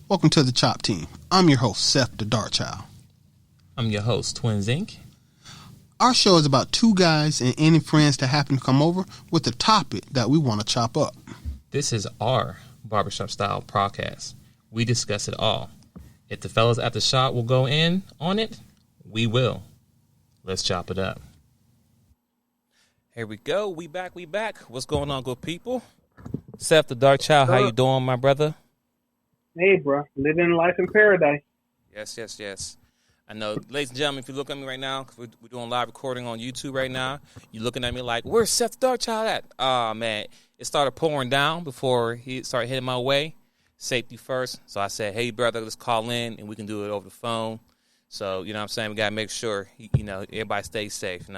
Welcome to the DaChop Team. I'm your host, Seth the Dark Child. I'm your host, Twins Inc. Our show is about two guys and any friends that happen to come over with a topic that we want to chop up. This is our Barbershop style podcast. We discuss it all. If the fellas at the shop will go in on it, we will. Let's chop it up. Here we go. We back. What's going on, good people? Seth the Dark Child, how you doing, my brother? Hey, bro. Living life in paradise. Yes. I know, ladies and gentlemen, if you look at me right now, because we're doing live recording on YouTube right now, you're looking at me like, where's Seth the Dark Child at? Oh, man. It started pouring down before he started hitting my way. Safety first. So I said, hey, brother, let's call in, and we can do it over the phone. So, you know what I'm saying? We got to make sure, everybody stays safe,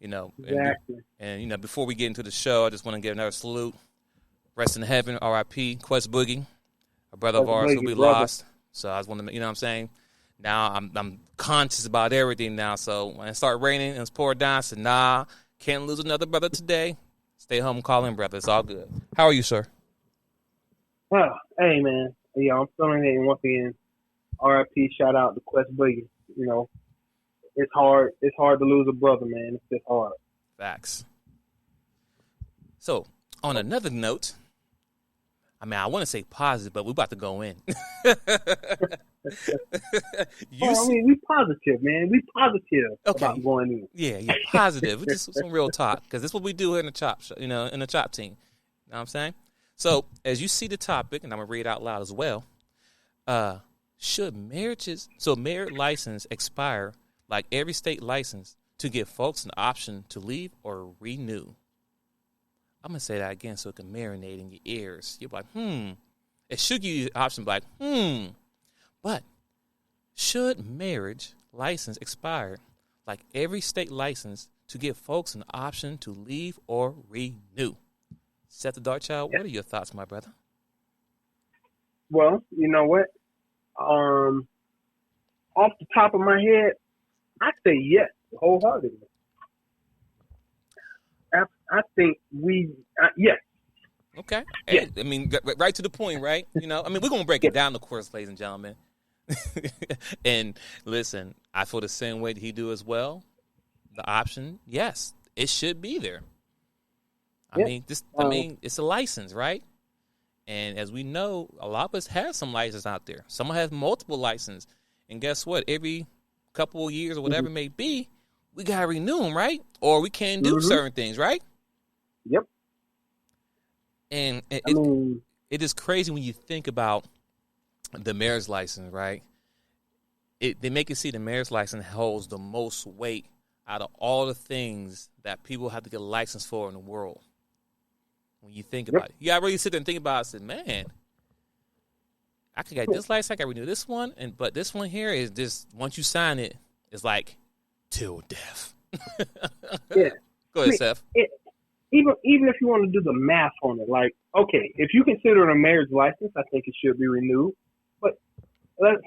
Exactly. And, before we get into the show, I just want to give another salute. Rest in heaven, R.I.P., Quest Boogie, a brother of ours who we lost. So I just want to, you know what I'm saying? Now I'm conscious about everything now. So when it started raining and it's poured down, I said, nah, can't lose another brother today. Stay home and call in, brother. It's all good. How are you, sir? Oh, hey, man. Yeah, I'm feeling it. And once again, RIP, shout out to Quest Boogie. It's hard. It's hard to lose a brother, man. It's just hard. Facts. So on another note, I want to say positive, but we're about to go in. We positive, man. We positive about going in. Yeah, positive. Just some real talk, because this is what we do here in the chop, in the chop team. You know what I'm saying? So as you see the topic, and I'm gonna read it out loud as well. Should marriage license expire like every state license to give folks an option to leave or renew? I'm going to say that again so it can marinate in your ears. You're like, It should give you the option like, But should marriage license expire like every state license to give folks an option to leave or renew? Seth the Dark Child, what are your thoughts, my brother? Well, you know what? Off the top of my head, I say yes, wholeheartedly. I think yes. Okay. Yeah. Right to the point, right? We're going to break it down, of course, ladies and gentlemen. And listen, I feel the same way that he do as well. The option, yes, it should be there. It's a license, right? And as we know, a lot of us have some license out there. Someone has multiple licenses. And guess what? Every couple of years or whatever it may be, we got to renew them, right? Or we can't do certain things, right? Yep. And it is crazy when you think about the marriage license, right? They make it see the marriage license holds the most weight out of all the things that people have to get a license for in the world. When you think about it, you got to really sit there and think about it. I said, man, I could get this license, I got to renew this one, but this one here is just, once you sign it, it's like till death. Yeah. Go ahead, Seth. Even if you want to do the math on it, like, okay, if you consider it a marriage license, I think it should be renewed. But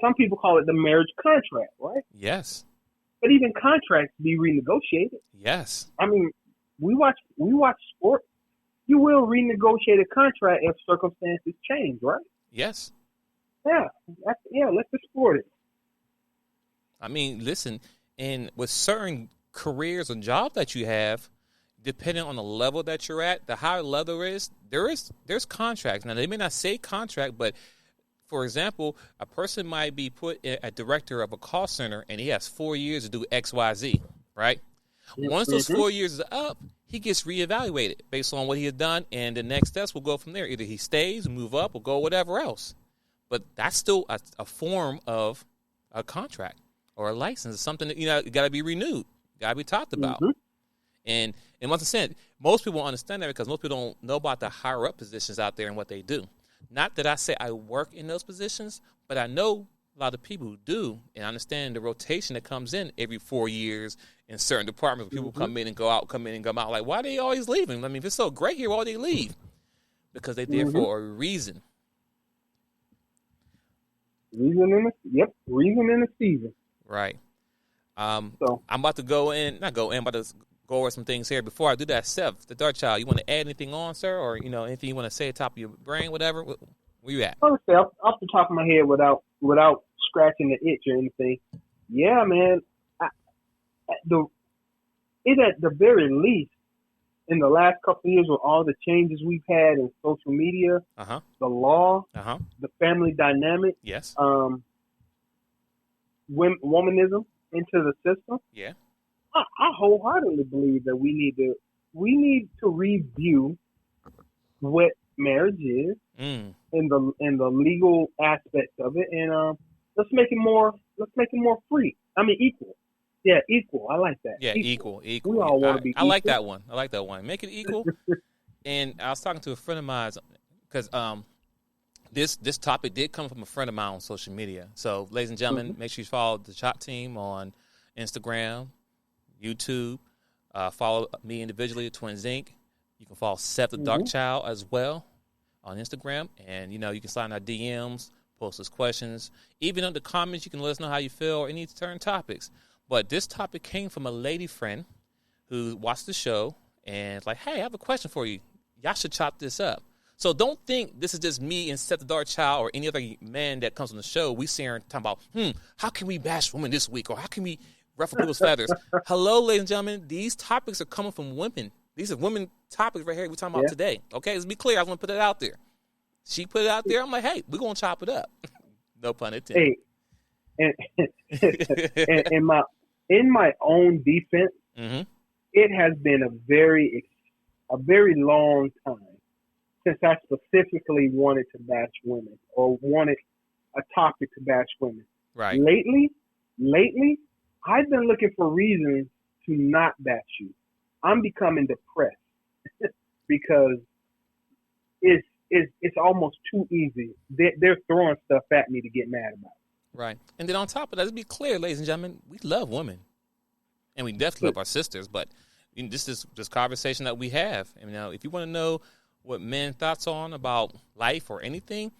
some people call it the marriage contract, right? Yes. But even contracts be renegotiated. Yes. We watch sports. You will renegotiate a contract if circumstances change, right? Yes. Yeah. Let's explore it. Listen, and with certain careers and jobs that you have, depending on the level that you're at, the higher level there's contracts. Now, they may not say contract, but for example, a person might be put a director of a call center, and he has 4 years to do X, Y, Z, right? Once those 4 years is up, he gets reevaluated based on what he has done, and the next steps will go from there. Either he stays, move up, or go whatever else. But that's still a form of a contract or a license. It's something that, it got to be renewed, got to be talked about. And once I said, most people understand that because most people don't know about the higher up positions out there and what they do. Not that I say I work in those positions, but I know a lot of people who do, and I understand the rotation that comes in every 4 years in certain departments. People come in and go out, come in and come out. Like, why are they always leaving? If it's so great here, why do they leave? Because they're there for a reason. Reason in the season. Right. I'm about to go over some things here. Before I do that, Seth, the Dark Child, you want to add anything on, sir? Or, anything you want to say at the top of your brain, whatever? Where you at? Honestly, off the top of my head, without scratching the itch or anything, yeah, man. At the very least, in the last couple of years, with all the changes we've had in social media, the law, the family dynamic, yes, womanism into the system, yeah, I wholeheartedly believe that we need to review what marriage is in the legal aspects of it, and let's make it more free. I mean, equal. Yeah, equal. I like that. Yeah, equal. We all want to be equal. I like that one. Make it equal. And I was talking to a friend of mine because this topic did come from a friend of mine on social media. So, ladies and gentlemen, make sure you follow the DaChop Team on Instagram, YouTube. Follow me individually at Twins Inc. You can follow Seth the Dark Child as well on Instagram. And, you can slide in our DMs, post us questions. Even in the comments, you can let us know how you feel or any certain topics. But this topic came from a lady friend who watched the show and it's like, hey, I have a question for you. Y'all should chop this up. So don't think this is just me and Seth the Dark Child or any other man that comes on the show. We sit here and talk about, how can we bash women this week? Or how can we ruffle people's feathers? Hello, ladies and gentlemen. These topics are coming from women. These are women topics right here we're talking about today. Okay, let's be clear. I want to put it out there. She put it out there. I'm like, hey, we're going to chop it up. No pun intended. Hey, and in my own defense, it has been a very long time since I specifically wanted to bash women or wanted a topic to bash women. Right. Lately, I've been looking for reasons to not bash you. I'm becoming depressed because it's almost too easy. They're throwing stuff at me to get mad about. Right. And then on top of that, let's be clear, ladies and gentlemen, we love women. And we definitely love our sisters. But this is just conversation that we have. And if you want to know what men's thoughts on about life or anything,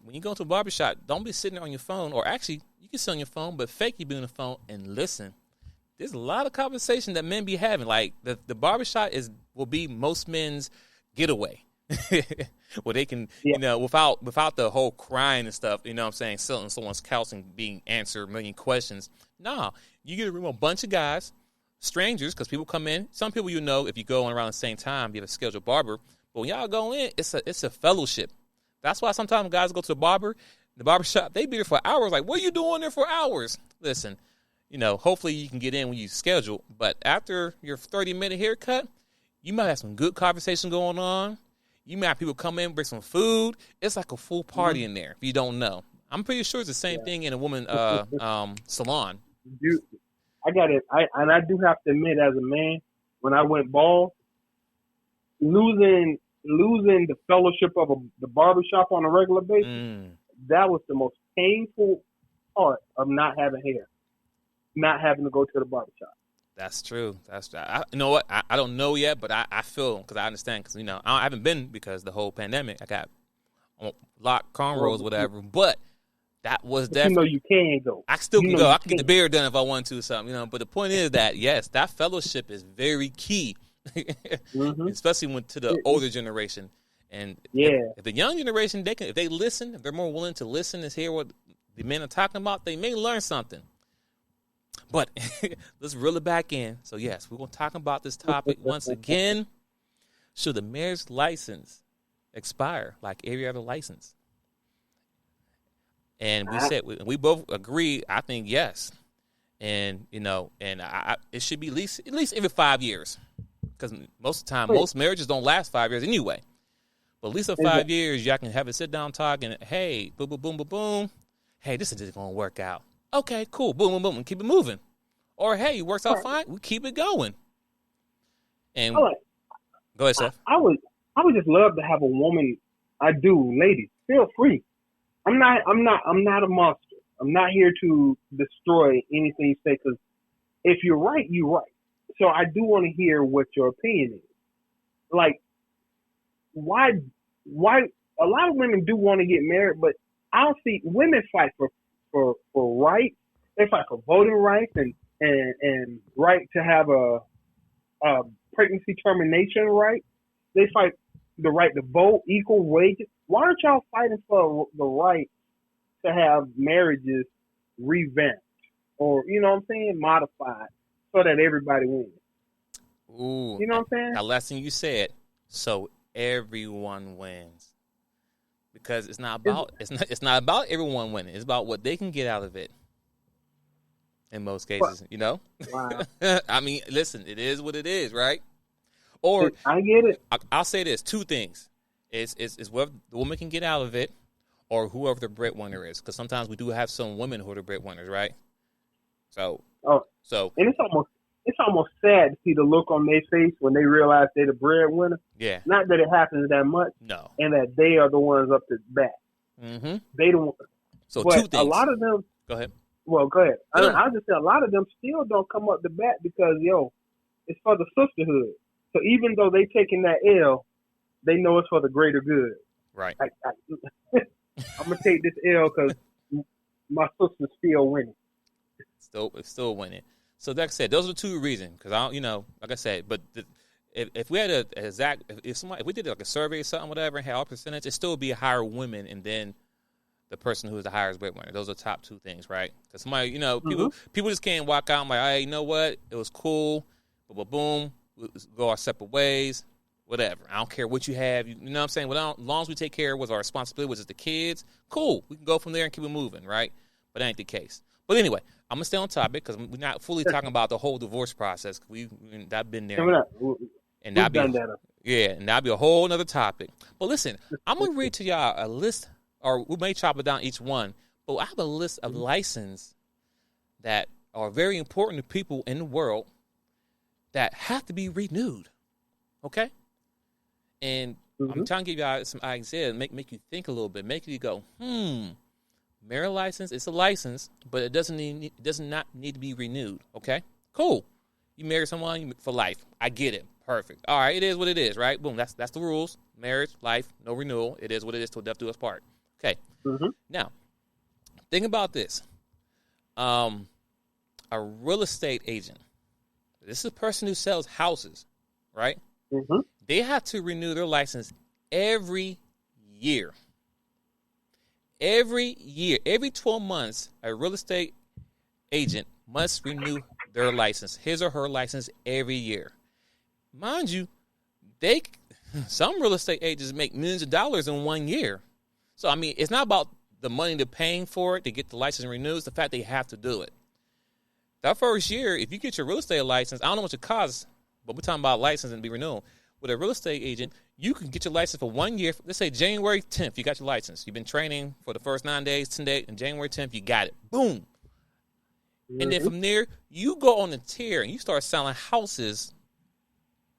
when you go to a barbershop, don't be sitting there on your phone. Or actually, you can sit on your phone, but fake you be on the phone and listen. There's a lot of conversation that men be having. Like the barbershop will be most men's getaway. Where they can, without the whole crying and stuff, what I'm saying, sitting on someone's couch and being answered a million questions. No, you get a room of a bunch of guys, strangers, because people come in. Some people if you go in around the same time, you have a scheduled barber. But when y'all go in, it's a fellowship. That's why sometimes guys go to the barbershop, they be there for hours. Like, what are you doing there for hours? Listen, hopefully you can get in when you schedule. But after your 30-minute haircut, you might have some good conversation going on. You might have people come in, bring some food. It's like a full party in there if you don't know. I'm pretty sure it's the same thing in a woman salon. Dude, I got it. I do have to admit, as a man, when I went bald, losing the fellowship of the barbershop on a regular basis, that was the most painful part of not having hair, not having to go to the barbershop. That's true. You know what? I don't know yet, but I feel, because I understand, because, I haven't been because the whole pandemic. I got locked cornrows, whatever, but that was definitely. You can go. I still can go. I can get the beard done if I want to or something, but the point is that, yes, that fellowship is very key, especially to the older generation. And if the young generation, if they listen, if they're more willing to listen and hear what the men are talking about, they may learn something. But let's reel it back in. So, yes, we're going to talk about this topic once again. Should the marriage license expire like every other license? And we both agree, I think, yes. And, it should be at least every 5 years. Because most of the time, most marriages don't last 5 years anyway. But at least for 5 years, y'all can have a sit-down talk and, hey, boom, boom, boom, boom, boom. Hey, this is just going to work out. Okay, cool. Boom, boom, boom, and keep it moving. Or, hey, it works out fine. We keep it going. And go ahead, Seth. I would just love to have a woman. I do, ladies. Feel free. I'm not a monster. I'm not here to destroy anything you say. Because if you're right, you're right. So I do want to hear what your opinion is. Like, why? A lot of women do want to get married, but I don't see women fight for rights. They fight for voting rights and right to have a pregnancy termination right. They fight the right to vote, equal wages. Why aren't y'all fighting for the right to have marriages revamped or, you know what I'm saying, modified so that everybody wins? Ooh, You know what I'm saying? now last thing you said, so everyone wins. Because it's not about everyone winning. It's about what they can get out of it. In most cases, you know. Wow. I mean, listen, it is what it is, right? Or I get it. I'll say this: two things. It's what the woman can get out of it, or whoever the breadwinner is. Because sometimes we do have some women who are the breadwinners, right? So And it's almost sad to see the look on their face when they realize they're the breadwinner. yeah, Not that it happens that much, no, and that they are the ones up to bat. mm-hmm. They don't. So But two things. a lot of them. Go ahead. Well, go ahead. No. I just say a lot of them still don't come up to bat because it's for the sisterhood. So even though they taking that L, they know it's for the greater good. Right. I'm gonna take this L because my sister's still winning. Still winning. So like I said, those are two reasons. Because I, like I said, but if we had an exact, if we did like a survey or something, whatever, and had our percentage, it still would be higher women, and then the person who is the highest breadwinner. Those are the top two things, right? Because somebody, people just can't walk out and like, hey, you know what? It was cool, but boom, we'll go our separate ways, whatever. I don't care what you have. You know what I'm saying? As long as we take care of what's our responsibility, which is the kids, cool. We can go from there and keep it moving, right? But that ain't the case. But anyway, I'm going to stay on topic because we're not fully talking about the whole divorce process. I've been there. And that'd be a whole other topic. But listen, I'm going to read to y'all a list, or we may chop it down each one, but I have a list of licenses that are very important to people in the world that have to be renewed. Okay? And I'm trying to give y'all some ideas, make you think a little bit, make you go, marriage license, it's a license, but it does not need to be renewed. Okay? Cool. You marry someone for life. I get it. Perfect. All right, it is what it is, right? Boom, that's the rules. Marriage, life, no renewal. It is what it is till death do us part. Okay. Now, think about this. A real estate agent. This is a person who sells houses, right? They have to renew their license every year. Every year. Every 12 months, a real estate agent must renew their license, his or her license, every year. Mind you, some real estate agents make millions of dollars in 1 year. So, I mean, it's not about the money they're paying for it to get the license renewed. It's the fact they have to do it. That first year, if you get your real estate license, I don't know what it costs, but we're talking about license and be renewed. With a real estate agent, you can get your license for 1 year. Let's say January 10th, you got your license. You've been training for the first 9 days, 10 days, and January 10th, you got it. Boom. And then from there, you go on a tear and you start selling houses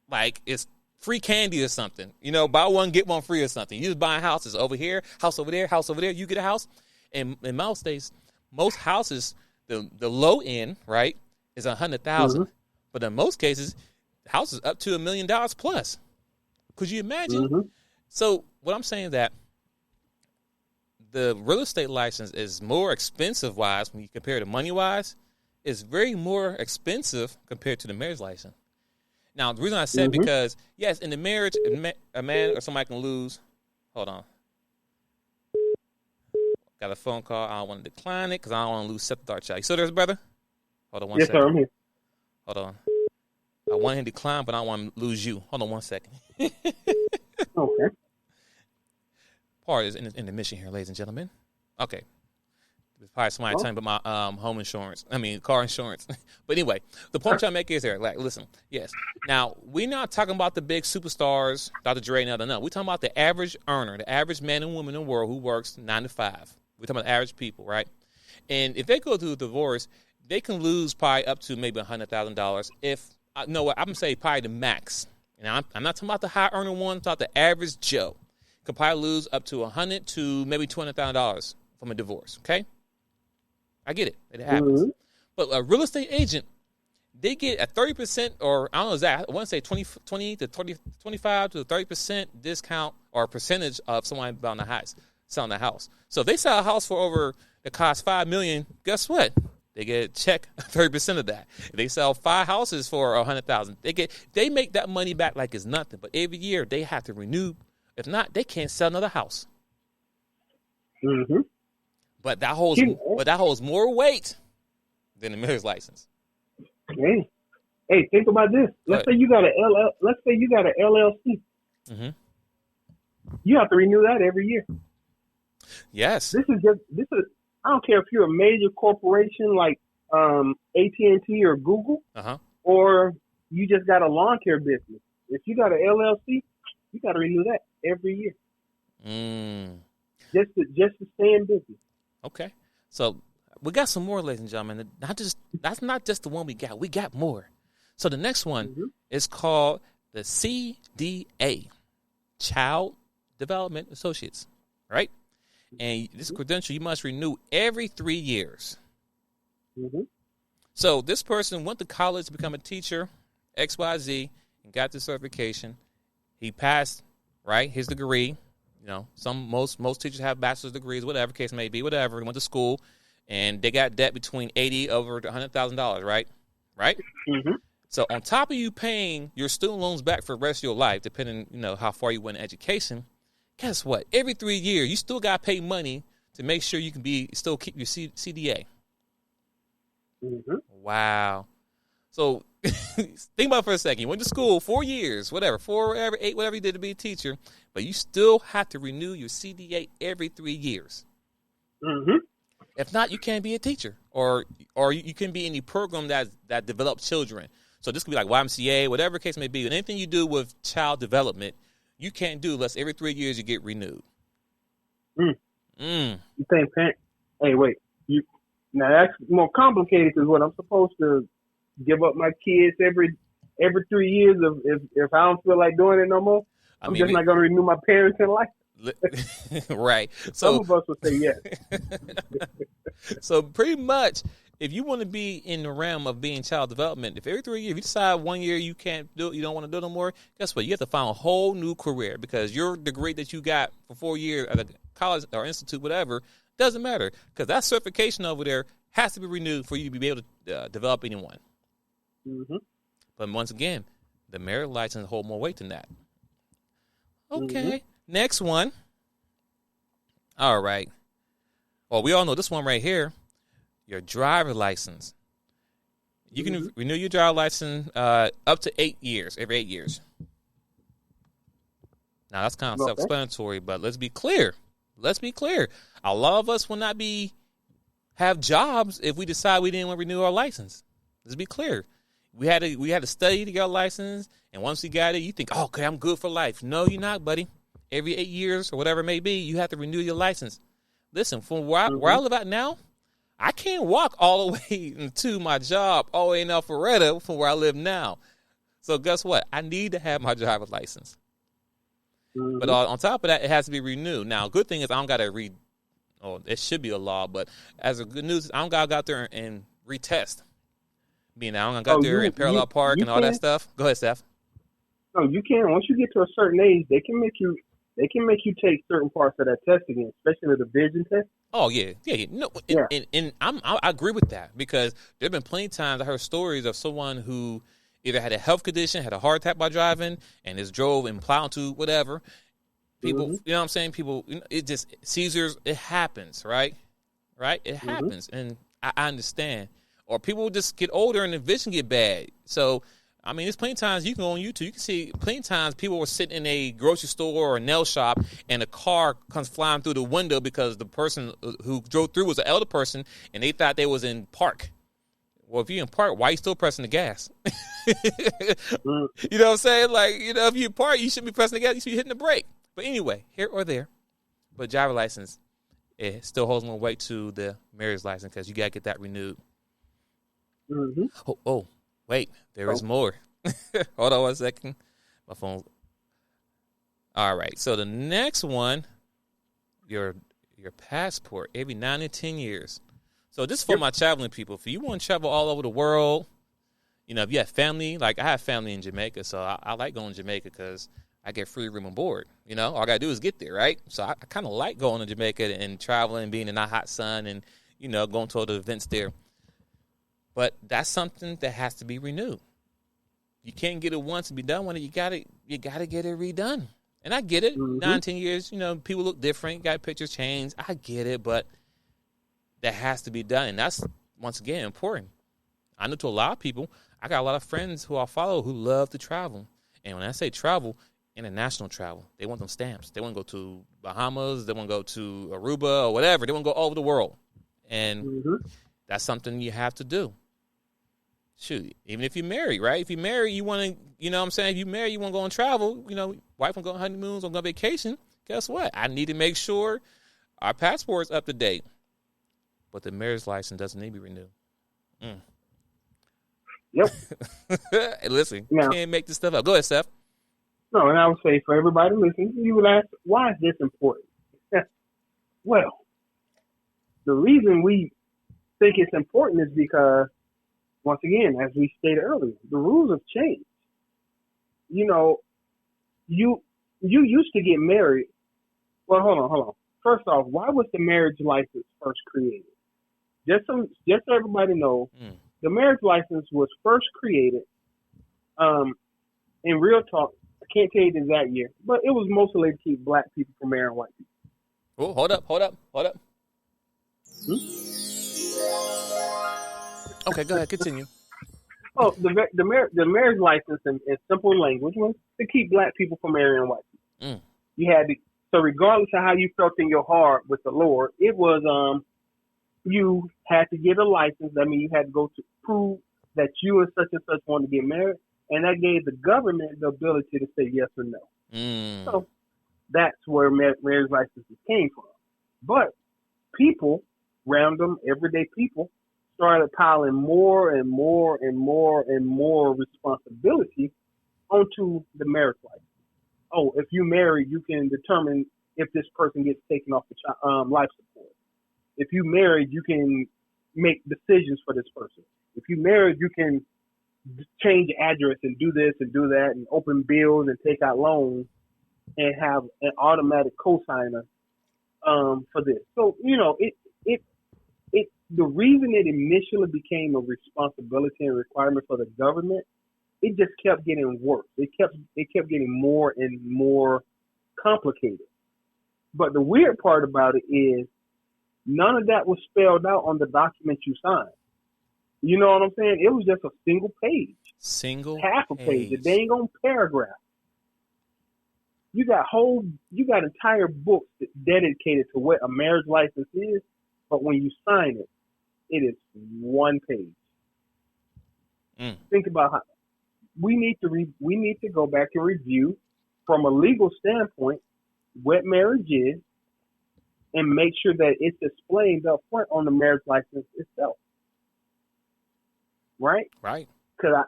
like it's free candy or something. Buy one, get one free or something. You just buying houses over here, house over there, house over there. You get a house. And in most states, most houses, the low end, right, is $100,000. But in most cases, the house is up to $1 million plus. Could you imagine? So what I'm saying is that the real estate license is more expensive wise when you compare to money wise. It's very more expensive compared to the marriage license. Now, the reason I said because, yes, in the marriage, a man or somebody can lose. Hold on. Got a phone call. I don't want to decline it because I don't want to lose Seth Darchild. You still there, brother? Hold on one second. Yes, sir, I'm here. Hold on. I want him to decline, but I don't want to lose you. Hold on one second. Okay. Part is in the mission here, ladies and gentlemen. Okay. There's probably somebody telling me about my car insurance. But anyway, the point I'm trying to make is there. Like, listen, yes. Now, we're not talking about the big superstars, Dr. Dre and other. No, we're talking about the average earner, the average man and woman in the world who works 9 to 5. We're talking about average people, right? And if they go through a divorce, they can lose probably up to maybe $100,000. I'm going to say probably the max. And I'm not talking about the high earner one. I'm talking about the average Joe. Could probably lose up to $100,000 to maybe $200,000 from a divorce, okay? I get it. It happens. But a real estate agent, they get a 30% or I don't know exactly, I want to say 20 to 30, 25 to 30% discount or percentage of someone buying the house, selling the house. So if they sell a house for over, it costs $5 million, guess what? They get a check 30% of that. If they sell 5 houses for $100,000, they make that money back like it's nothing. But every year they have to renew If not, they can't sell another house. Mm-hmm. But that holds more weight than the marriage license. Hey, think about this. Let's say you got an LLC. Mm-hmm. You have to renew that every year. Yes. This is. I don't care if you're a major corporation like AT&T or Google, or you just got a lawn care business. If you got an LLC, you got to renew that every year. Just to stay in business. Okay. So we got some more, ladies and gentlemen. That's not just the one we got. We got more. So the next one is called the CDA, Child Development Associates, right? And this credential you must renew every 3 years. Mm-hmm. So this person went to college to become a teacher, XYZ, and got the certification. He passed, right, his degree. You know, most teachers have bachelor's degrees, whatever case may be, whatever. They went to school, and they got debt between $80,000 over $100,000, right? Right? Mm-hmm. So on top of you paying your student loans back for the rest of your life, depending, how far you went in education, guess what? Every 3 years, you still got to pay money to make sure you can still keep your CDA. Mm-hmm. Wow. So think about it for a second. You went to school 4 years, whatever, 8, whatever you did to be a teacher, but you still have to renew your CDA every 3 years. Mm-hmm. If not, you can't be a teacher, or you can be in any program that develops children. So this could be like YMCA, whatever the case may be. And anything you do with child development, you can't do unless every 3 years you get renewed. You think, hey, wait. Now that's more complicated because what I'm supposed to give up my kids every 3 years if I don't feel like doing it no more. I'm just not going to renew my parents in life. Right. Some of us will say yes. So pretty much, if you want to be in the realm of being child development, if every 3 years, if you decide 1 year you can't do it, you don't want to do it no more, guess what? You have to find a whole new career because your degree that you got for 4 years at a college or institute, whatever, doesn't matter because that certification over there has to be renewed for you to be able to develop anyone. Mm-hmm. But once again, the marriage license hold more weight than that. Okay. Mm-hmm. Next one. All right. Well, we all know this one right here. Your driver's license. You can renew your driver's license up to 8 years, every 8 years. Now, that's kind of self-explanatory, but let's be clear. A lot of us will not have jobs if we decide we didn't want to renew our license. Let's be clear. We had to study to get our license, and once you got it, you think, oh, okay, I'm good for life. No, you're not, buddy. Every 8 years or whatever it may be, you have to renew your license. Listen, from where I live at now, I can't walk all the way to my job all the way in Alpharetta from where I live now. So guess what? I need to have my driver's license. Mm-hmm. But on top of that, it has to be renewed. Now, good thing is I don't got to it should be a law, but as a good news, I don't got to go out there and retest. I don't got there in parallel park and all that stuff. Go ahead, Steph. No, you can. Once you get to a certain age, they can make you take certain parts of that test again, especially the vision test. Oh yeah. No, and I agree with that because there've been plenty of times I heard stories of someone who either had a health condition, had a heart attack by driving, and just drove and plowed to whatever. People, you know what I'm saying? People, it just seizures. It happens, right? It happens, and I understand. Or people just get older and the vision get bad. So, I mean, there's plenty of times you can go on YouTube. You can see plenty of times people were sitting in a grocery store or a nail shop and a car comes flying through the window because the person who drove through was an elder person and they thought they was in park. Well, if you're in park, why are you still pressing the gas? You know what I'm saying? Like, if you're in park, you shouldn't be pressing the gas. You should be hitting the brake. But anyway, here or there. But driver license, it still holds more weight to the marriage license because you got to get that renewed. Mm-hmm. Oh, wait, there is more. Hold on 1 second. My phone. All right, so the next one, your passport, every 9 to 10 years. So this is for my traveling people. If you want to travel all over the world, if you have family, like I have family in Jamaica, so I like going to Jamaica because I get free room and board. All I got to do is get there, right? So I kind of like going to Jamaica and traveling, being in the hot sun and, going to all the events there. But that's something that has to be renewed. You can't get it once and be done with it. You gotta get it redone. And I get it. Mm-hmm. 9, 10 years, people look different. Got pictures changed. I get it, but that has to be done. And that's, once again, important. I know to a lot of people, I got a lot of friends who I follow who love to travel. And when I say travel, international travel. They want them stamps. They want to go to Bahamas. They want to go to Aruba or whatever. They want to go all over the world. And that's something you have to do. Shoot, even if you're married, right? If you're married, you want to, if you're married, you want to go on travel, wife want to go on honeymoons, want to go on vacation. Guess what? I need to make sure our passport's up to date. But the marriage license doesn't need to be renewed. Yep. Hey, listen, you can't make this stuff up. Go ahead, Steph. No, and I would say for everybody listening, you would ask, why is this important? Well, the reason we think it's important is because, once again, as we stated earlier, the rules have changed. You used to get married. Well, hold on. First off, why was the marriage license first created? Just so everybody knows, the marriage license was first created. In real talk, I can't tell you the exact year, but it was mostly to keep black people from marrying white people. Oh, hold up. Okay, go ahead, continue. Oh, the marriage license in simple language was to keep black people from marrying white people. You had to, so regardless of how you felt in your heart with the Lord, it was you had to get a license. I mean, you had to go to prove that you and such wanted to get married, and that gave the government the ability to say yes or no. So that's where marriage licenses came from. But people, random, everyday people, started piling more and more responsibility onto the marriage license. Oh, if you marry, you can determine if this person gets taken off the life support. If you married, you can make decisions for this person. If you married, you can change address and do this and do that and open bills and take out loans and have an automatic cosigner for this. So, the reason it initially became a responsibility and requirement for the government, it just kept getting worse. It kept getting more and more complicated. But the weird part about it is none of that was spelled out on the document you signed. You know what I'm saying? It was just a single page. Half a page, a dang on paragraph. You got entire books dedicated to what a marriage license is, but when you sign it, it is one page. Think about how we need to go back and review from a legal standpoint what marriage is and make sure that it's explained up front on the marriage license itself. Right? Right. Because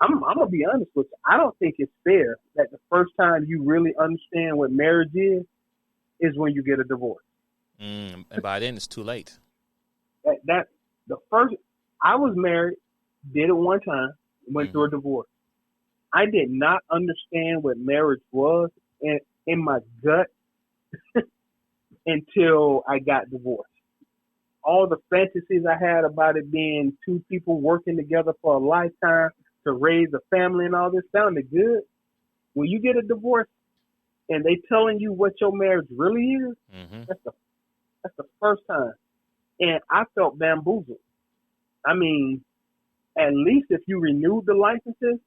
I'm gonna be honest with you. I don't think it's fair that the first time you really understand what marriage is when you get a divorce. And by then it's too late. I was married, did it one time, went through a divorce. I did not understand what marriage was in my gut until I got divorced. All the fantasies I had about it being two people working together for a lifetime to raise a family and all this sounded good. When you get a divorce and they telling you what your marriage really is, that's the first time. And I felt bamboozled. I mean, at least if you renewed the licenses,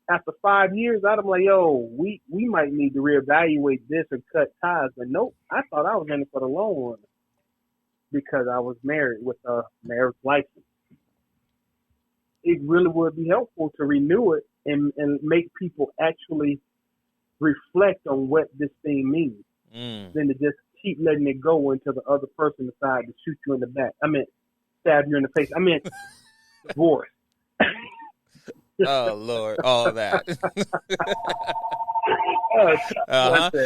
after 5 years, I'd be like, yo, we might need to reevaluate this and cut ties. But nope, I thought I was in it for the long run because I was married with a marriage license. It really would be helpful to renew it and make people actually reflect on what this thing means than to just keep letting it go until the other person decides to shoot you in the back. I mean, stab you in the face. I mean, divorce. Oh, Lord, all that.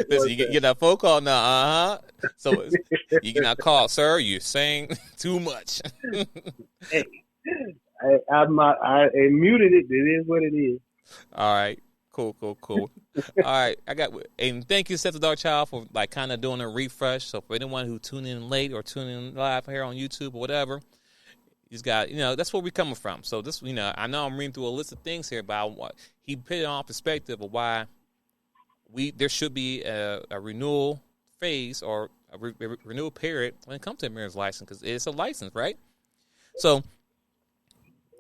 Listen, you get that phone call now, So you get that call, sir, you're saying too much. Hey, I muted it. It is what it is. All right. Cool. All right. And thank you, Seth the Dark Child, for kind of doing a refresh. So for anyone who tuned in late or tuned in live here on YouTube or whatever, he's got, that's where we're coming from. So this, I know I'm reading through a list of things here, but he put it on perspective of why there should be a renewal phase or a renewal period when it comes to a marriage license because it's a license, right? So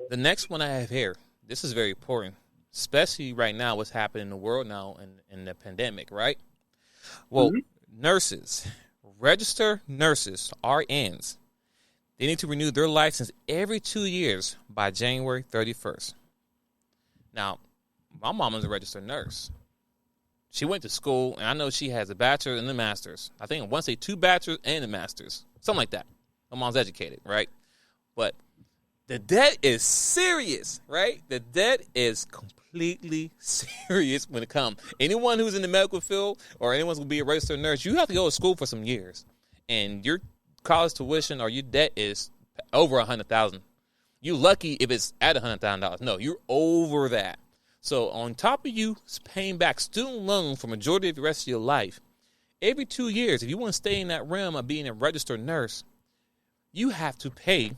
the next one I have here, this is very important, especially right now, what's happening in the world now in the pandemic, right? Well, nurses, registered nurses, RNs, they need to renew their license every 2 years by January 31st. Now, my mom is a registered nurse. She went to school, and I know she has a bachelor and a master's. I think I want to say 2 bachelors and a master's, something like that. My mom's educated, right? But the debt is serious, right? The debt is completely serious when it comes. Anyone who's in the medical field or anyone's going to be a registered nurse, you have to go to school for some years. And your college tuition or your debt is over $100,000. You're lucky if it's at $100,000. No, you're over that. So on top of you paying back student loan for majority of the rest of your life, every 2 years, if you want to stay in that realm of being a registered nurse, you have to pay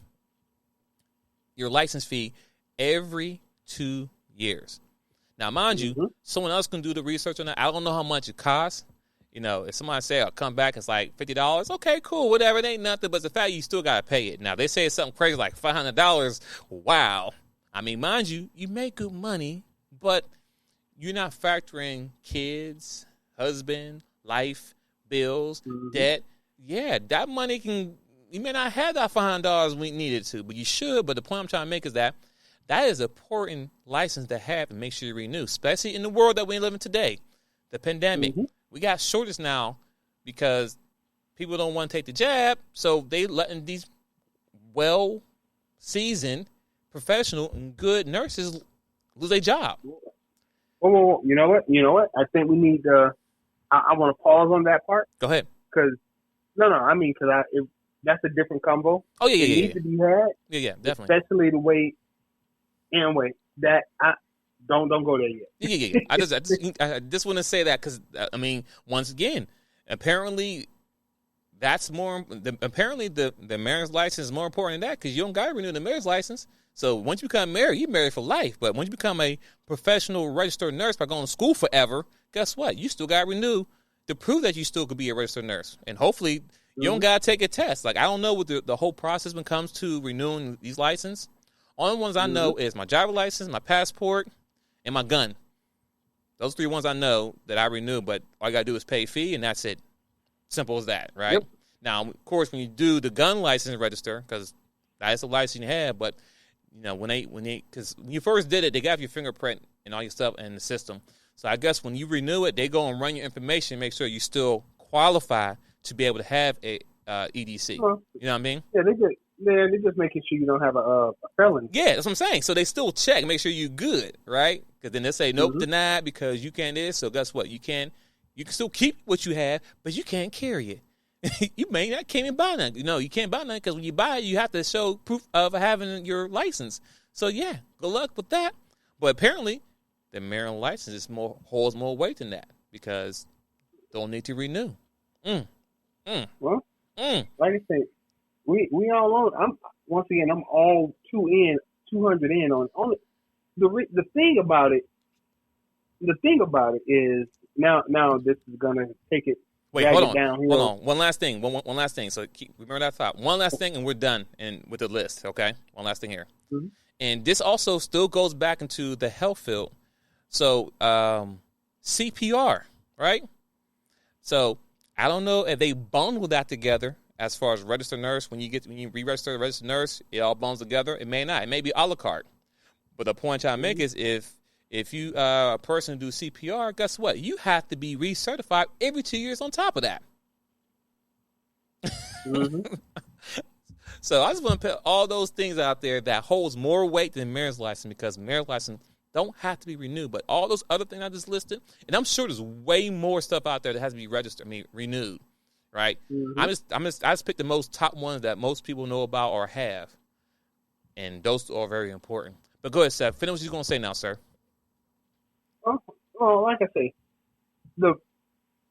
your license fee every 2 years. Now, mind you, someone else can do the research on that. I don't know how much it costs. You know, if somebody say I'll come back, it's like $50. Okay, cool, whatever. It ain't nothing, but the fact you still got to pay it. Now, they say it's something crazy like $500. Wow. I mean, mind you, you make good money, but you're not factoring kids, husband, life, bills, debt. Yeah, that money you may not have that $500 when you needed to, but you should. But the point I'm trying to make is that is an important license to have and make sure you renew, especially in the world that we live in today, the pandemic. We got shortage now because people don't want to take the jab, so they letting these well-seasoned, professional, and good nurses lose their job. Well, you know what? I think we need to. I want to pause on that part. Go ahead. Because that's a different combo. Oh yeah, it needs to be had. Yeah, definitely. Especially the way. Anyway, that don't go there yet. Yeah. I just want to say that because I mean, once again, apparently. That's more. Apparently, the marriage license is more important than that because you don't got to renew the marriage license. So once you become married, you're married for life. But once you become a professional registered nurse by going to school forever, guess what? You still got to renew to prove that you still could be a registered nurse. And hopefully, you don't got to take a test. Like I don't know what the whole process when it comes to renewing these licenses. Only ones I know is my driver license, my passport, and my gun. Those 3 ones I know that I renew. But all I got to do is pay a fee, and that's it. Simple as that, right? Yep. Now, of course, when you do the gun license register, because that's the license you have, but you know because when you first did it, they got your fingerprint and all your stuff in the system. So I guess when you renew it, they go and run your information, make sure you still qualify to be able to have a EDC. Well, you know what I mean? Yeah, they're just making sure you don't have a felony. Yeah, that's what I'm saying. So they still check and make sure you're good, right? Because then they say nope, denied because you can't this. So guess what? You can still keep what you have, but you can't carry it. You can't even buy nothing. You know, you can't buy nothing because when you buy it, you have to show proof of having your license. So, yeah, good luck with that. But apparently, the Maryland license holds more weight than that because don't need to renew. Well, like I said, we all on. I'm all 200 in on the thing about it. The thing about it is now this is gonna take it. Wait, hold on. One last thing. One last thing. So remember that thought. One last thing, and we're done with the list. Okay. One last thing here, and this also still goes back into the health field. So CPR, right? So I don't know if they bundle that together as far as registered nurse. When you re-register a registered nurse, it all bundles together. It may not. It may be a la carte. But the point I make is if you a person do CPR, guess what? You have to be recertified every 2 years on top of that. So I just want to put all those things out there that holds more weight than marriage license because marriage license don't have to be renewed. But all those other things I just listed, and I'm sure there's way more stuff out there that has to be renewed, right? I just picked the most top ones that most people know about or have, and those are very important. But go ahead, Seth. Finish what you're going to say now, sir. Well, like I say,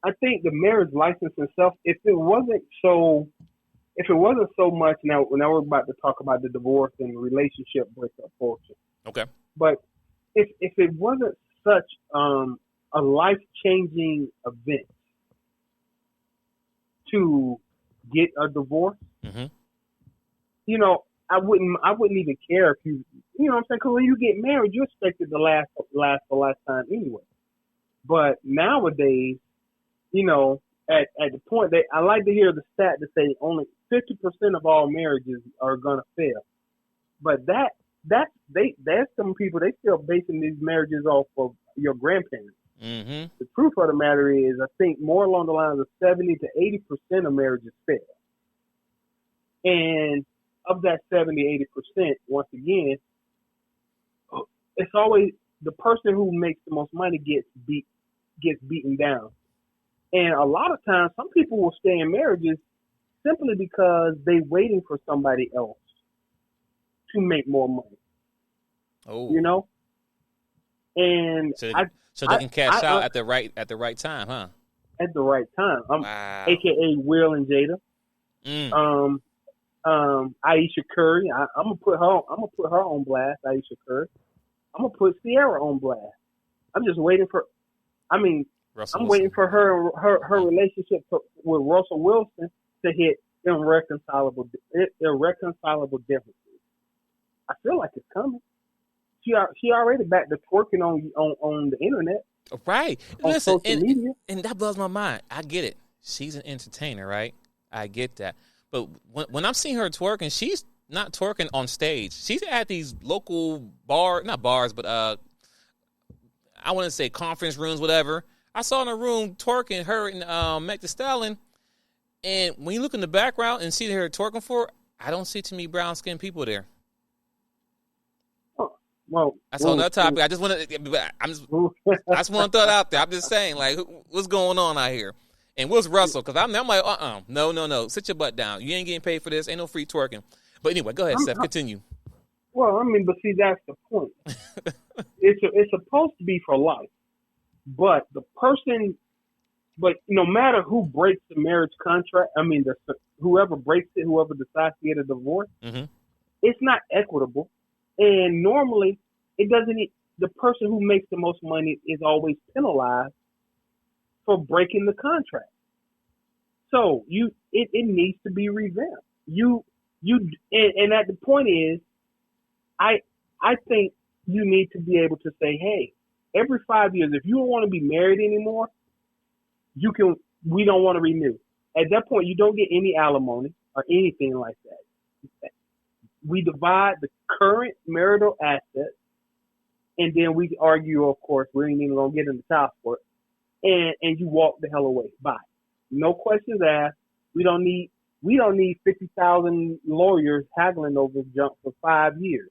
I think the marriage license itself, if it wasn't so much, now we're about to talk about the divorce and relationship breakup portion. Okay. But if it wasn't such a a life-changing event to get a divorce, Mm-hmm. you know, I wouldn't even care if you know what I'm saying? Because when you get married, you're expected to last a lifetime anyway. But nowadays, you know, at the point that I like to hear the stat to say only 50% of all marriages are gonna fail. But there's some people, they still basing these marriages off of your grandparents. Mm-hmm. The truth of the matter is, I think more along the lines of 70 to 80% of marriages fail. And of that 70, 80%, once again, it's always the person who makes the most money gets beaten down. And a lot of times, some people will stay in marriages simply because they're waiting for somebody else to make more money. Oh, You know, and so they can cash out at the right time, huh? At the right time. Wow. AKA Will and Jada. Mm. Aisha Curry. I'm gonna put her on blast. Aisha Curry. I'm gonna put Sierra on blast. I'm just waiting for. I mean, Russell I'm Wilson. waiting for her relationship with Russell Wilson to hit irreconcilable differences. I feel like it's coming. She already back to twerking on the internet. Right. On Listen, social media. and that blows my mind. I get it. She's an entertainer, right? I get that. But when I'm seeing her twerking, she's not twerking on stage. She's at these local not bars, but I want to say conference rooms, whatever. I saw in a room twerking, her and Meg Thee Stallion. And when you look in the background and see her twerking for, I don't see too many brown skinned people there. Well, that's another topic. I just want to throw it out there. I'm just saying, like, what's going on out here? And what's Russell? Because I'm like, no, sit your butt down. You ain't getting paid for this. Ain't no free twerking. But anyway, go ahead, Seth. Continue. Well, I mean, but see, that's the point. It's supposed to be for life, but no matter who breaks the marriage contract, I mean, whoever breaks it, whoever decides to get a divorce, mm-hmm. It's not equitable. And normally, the person who makes the most money is always penalized for breaking the contract. So it needs to be revamped. And at the point is, I think you need to be able to say, hey, every 5 years, if you don't want to be married anymore, we don't want to renew. At that point, you don't get any alimony or anything like that. We divide the current marital assets, and then we argue, of course, we ain't even going to get into child support, and you walk the hell away. Bye. No questions asked. We don't need 50,000 lawyers haggling over this junk for 5 years.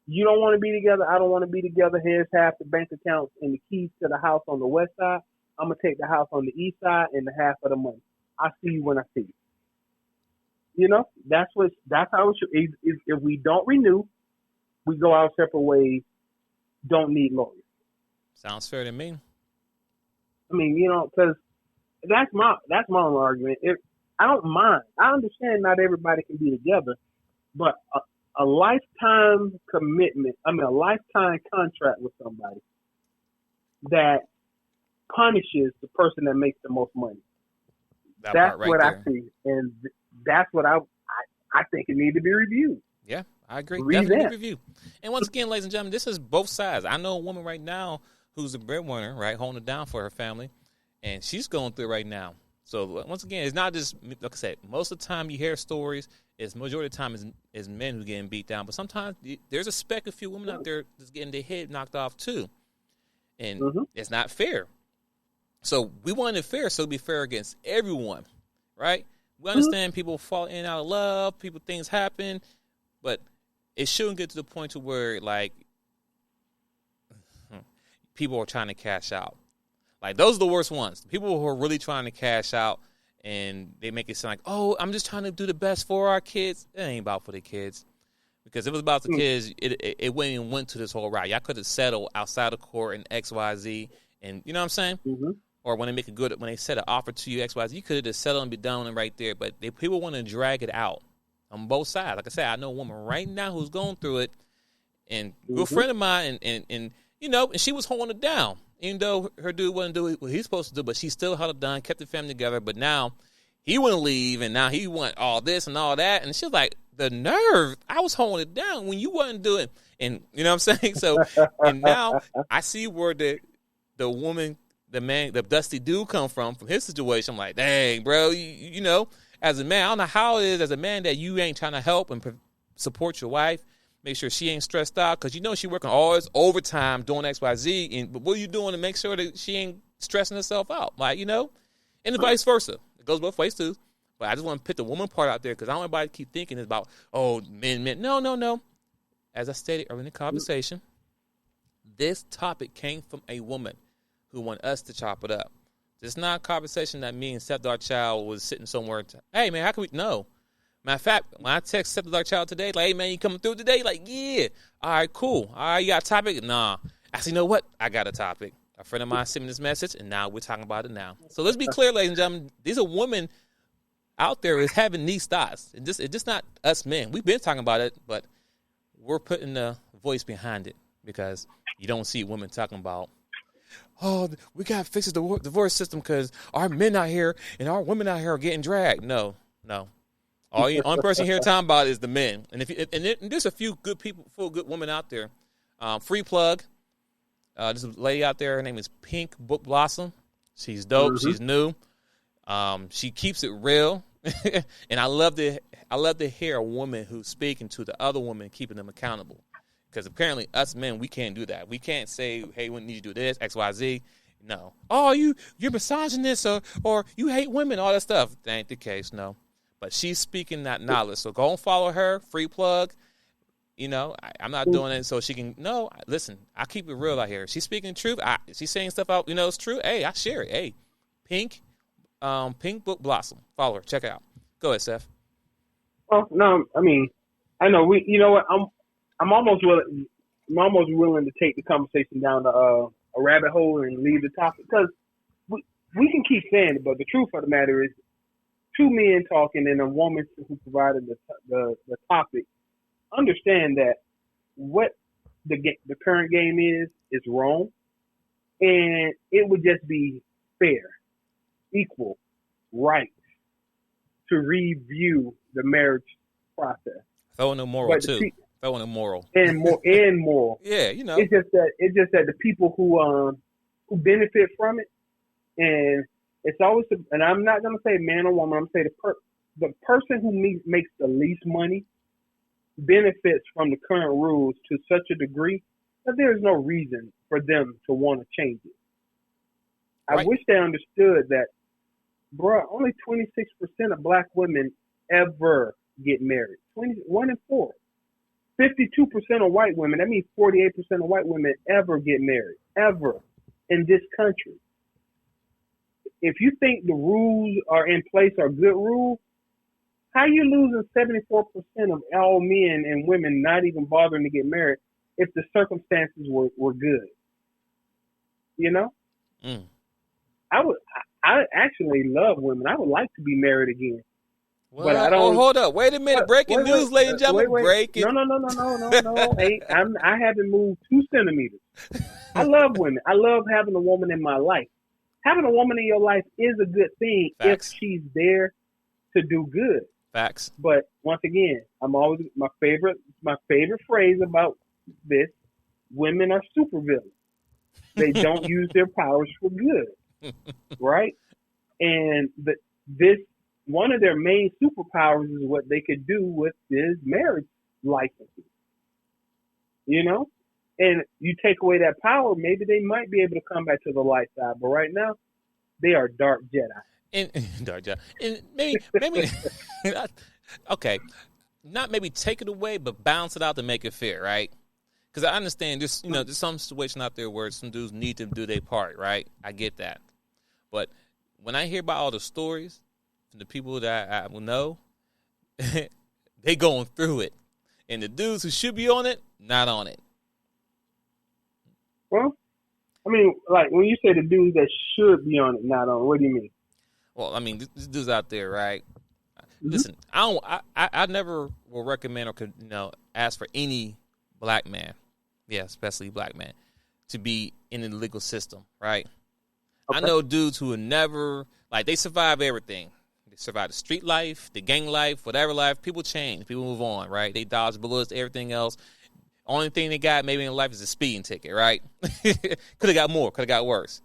You don't want to be together. I don't want to be together. Here's half the bank accounts and the keys to the house on the west side. I'm going to take the house on the east side and the half of the money. I'll see you when I see you. You know, that's how it should. If we don't renew, we go our separate ways. Don't need lawyers. Sounds fair to me. I mean, you know, because that's my own argument. I don't mind. I understand not everybody can be together, but a lifetime commitment. I mean, a lifetime contract with somebody that punishes the person that makes the most money. That's what I see, and that's what I think it needs to be reviewed. Yeah, I agree. Definitely review. And once again, ladies and gentlemen, this is both sides. I know a woman right now who's a breadwinner, right, holding it down for her family, and she's going through it right now. So once again, it's not just, like I said, most of the time you hear stories, majority of the time is men who getting beat down, but sometimes there's a speck of few women out there that's getting their head knocked off too, and it's not fair. So we want it fair, so it'll be fair against everyone, right? We understand people fall in and out of love, things happen, but it shouldn't get to the point to where, like, people are trying to cash out. Like, those are the worst ones. People who are really trying to cash out, and they make it sound like, oh, I'm just trying to do the best for our kids. It ain't about for the kids. Because if it was about the kids, it wouldn't even went to this whole route. Y'all could have settled outside of court and XYZ, and you know what I'm saying? Mm-hmm. Or when they set an offer to you, XYZ, you could have just settled and be done with it right there. But people want to drag it out on both sides. Like I said, I know a woman right now who's going through it, and a good friend of mine, and you know, and she was holding it down. even though her dude wouldn't do what he's supposed to do, but she still held it down, kept the family together. But now he wouldn't leave, and now he want all this and all that. And she's like, the nerve! I was holding it down when you wasn't doing. And you know what I'm saying? So, and now I see where the woman, the man, the dusty dude come from his situation. I'm like, dang, bro, you know, as a man, I don't know how it is as a man that you ain't trying to help and support your wife, make sure she ain't stressed out, because you know she working all this overtime doing X, Y, Z, but what are you doing to make sure that she ain't stressing herself out? Like, you know, and vice versa. It goes both ways too. But I just want to put the woman part out there, because I don't want everybody to keep thinking it's about, oh, men. No. As I stated earlier in the conversation, this topic came from a woman who wanted us to chop it up. It's not a conversation that me and Stepdaughter Child was sitting somewhere. Hey, man, how can we? No. Matter of fact, when I text Stepdaughter Child today, like, hey, man, you coming through today? Like, yeah. All right, cool. All right, you got a topic? Nah. I said, you know what? I got a topic. A friend of mine sent me this message, and now we're talking about it now. So let's be clear, ladies and gentlemen. These are women out there is having these thoughts. It's just not us men. We've been talking about it, but we're putting the voice behind it, because you don't see women talking about, oh, we got to fix the divorce system because our men out here and our women out here are getting dragged. No. Only person here talking about is the men. And and there's a few good people, good women out there. Free plug. There's a lady out there. Her name is Pink Book Blossom. She's dope. Mm-hmm. She's new. She keeps it real. And I love to hear a woman who's speaking to the other woman, keeping them accountable. Because apparently us men, we can't do that. We can't say, hey, we need to do this, X, Y, Z. No. Oh, you're misogynist or you hate women, all that stuff. That ain't the case, no. But she's speaking that knowledge. So go and follow her, free plug. You know, I'm not doing it so she can, no, listen, I keep it real out here. She's speaking truth. She's saying stuff out, you know, it's true. Hey, I share it. Hey, Pink Book Blossom. Follow her. Check it out. Go ahead, Seth. Oh, no, I mean, I know you know what, I'm almost willing to take the conversation down to a rabbit hole and leave the topic, because we can keep saying it, but the truth of the matter is, two men talking and a woman who provided the topic understand that what the current game is wrong, and it would just be fair, equal, right to review the marriage process. Throw in a moral too. Throw in a moral and moral. Yeah, you know. It's just that the people who benefit from it, and it's always, and I'm not gonna say man or woman. I'm gonna say the person who makes the least money benefits from the current rules to such a degree that there's no reason for them to want to change it. Right. I wish they understood that, bruh, only 26% of black women ever get married. 1 in 4. 52% of white women, that means 48% of white women ever get married. Ever. In this country. If you think the rules are in place are good rules, how you losing 74% of all men and women not even bothering to get married if the circumstances were good? You know? Mm. I actually love women. I would like to be married again. Well, but I don't. Hold up. Wait a minute. Breaking news, ladies and gentlemen. Breaking. No. Hey, I haven't moved 2 centimeters. I love women. I love having a woman in my life. Having a woman in your life is a good thing. Facts. If she's there to do good. Facts. But once again, I'm always my favorite phrase about this: women are supervillains. They don't use their powers for good, right? And this one of their main superpowers is what they could do with this marriage licenses. You know, and you take away that power, maybe they might be able to come back to the light side. But right now, they are dark Jedi. Dark Jedi. And maybe, okay, not maybe take it away, but balance it out to make it fair, right? Because I understand there's some situation out there where some dudes need to do their part, right? I get that. But when I hear about all the stories from the people that I will know, they going through it. And the dudes who should be on it, not on it. Well, I mean, like, when you say the dudes that should be on it, not on it, what do you mean? Well, I mean, this dude's out there, right? Mm-hmm. Listen, I never will recommend or could, ask for any black man, yeah, especially black man, to be in the legal system, right? Okay. I know dudes who would never, like, they survive everything. They survive the street life, the gang life, whatever life. People change. People move on, right? They dodge bullets, everything else. Only thing they got maybe in life is a speeding ticket, right? Could have got more, could have got worse.